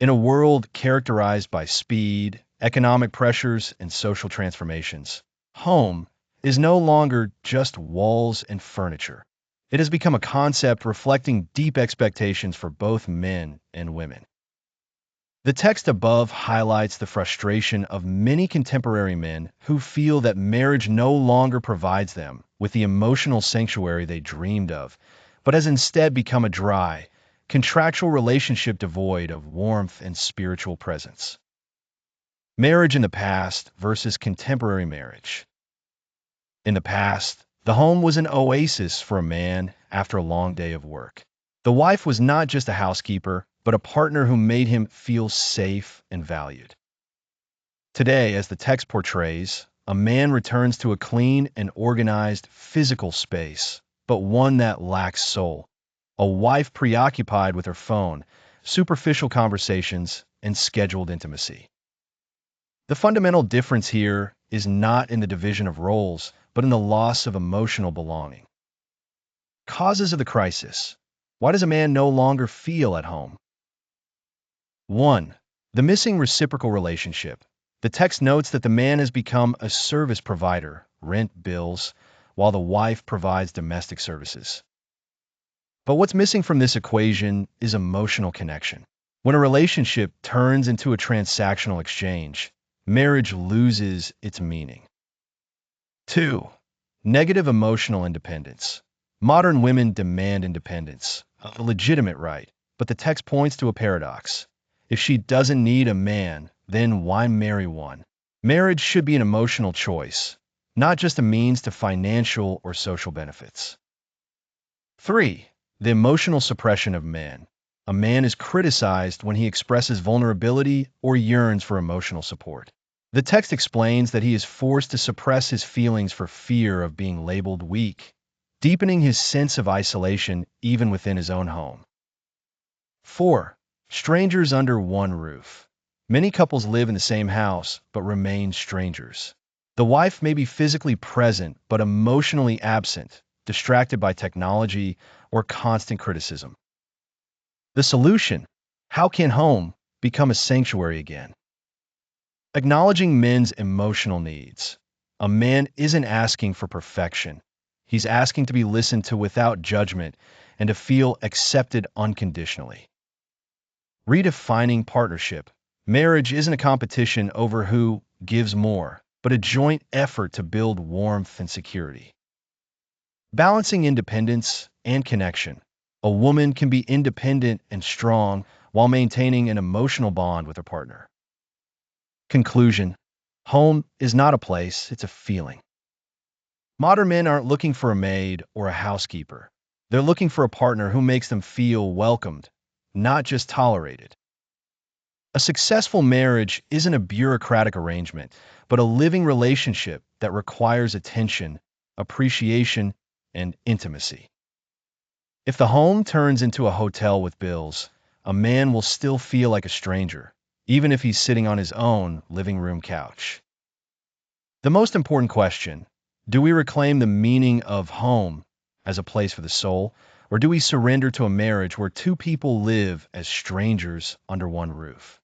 In a world characterized by speed, economic pressures, and social transformations, home is no longer just walls and furniture. It has become a concept reflecting deep expectations for both men and women. The text above highlights the frustration of many contemporary men who feel that marriage no longer provides them with the emotional sanctuary they dreamed of, but has instead become a dry, contractual relationship devoid of warmth and spiritual presence. Marriage in the past versus contemporary marriage. In the past, the home was an oasis for a man after a long day of work. The wife was not just a housekeeper, but a partner who made him feel safe and valued. Today, as the text portrays, a man returns to a clean and organized physical space, but one that lacks soul. A wife preoccupied with her phone, superficial conversations, and scheduled intimacy. The fundamental difference here is not in the division of roles, but in the loss of emotional belonging. Causes of the crisis. Why does a man no longer feel at home? 1. The missing reciprocal relationship. The text notes that the man has become a service provider, rent, bills, while the wife provides domestic services. But what's missing from this equation is emotional connection. When a relationship turns into a transactional exchange, marriage loses its meaning. 2. Negative emotional independence. Modern women demand independence, a legitimate right, but the text points to a paradox. If she doesn't need a man, then why marry one? Marriage should be an emotional choice, not just a means to financial or social benefits. 3. The emotional suppression of men. A man is criticized when he expresses vulnerability or yearns for emotional support. The text explains that he is forced to suppress his feelings for fear of being labeled weak, deepening his sense of isolation even within his own home. 4. Strangers under one roof. Many couples live in the same house but remain strangers. The wife may be physically present but emotionally absent, distracted by technology or constant criticism. The solution: how can home become a sanctuary again? Acknowledging men's emotional needs. A man isn't asking for perfection. He's asking to be listened to without judgment and to feel accepted unconditionally. Redefining partnership. Marriage isn't a competition over who gives more, but a joint effort to build warmth and security. Balancing independence and connection. A woman can be independent and strong while maintaining an emotional bond with her partner. Conclusion: home is not a place, it's a feeling. Modern men aren't looking for a maid or a housekeeper. They're looking for a partner who makes them feel welcomed, not just tolerated. A successful marriage isn't a bureaucratic arrangement, but a living relationship that requires attention, appreciation, and intimacy. If the home turns into a hotel with bills, a man will still feel like a stranger, even if he's sitting on his own living room couch. The most important question: do we reclaim the meaning of home as a place for the soul, or do we surrender to a marriage where two people live as strangers under one roof?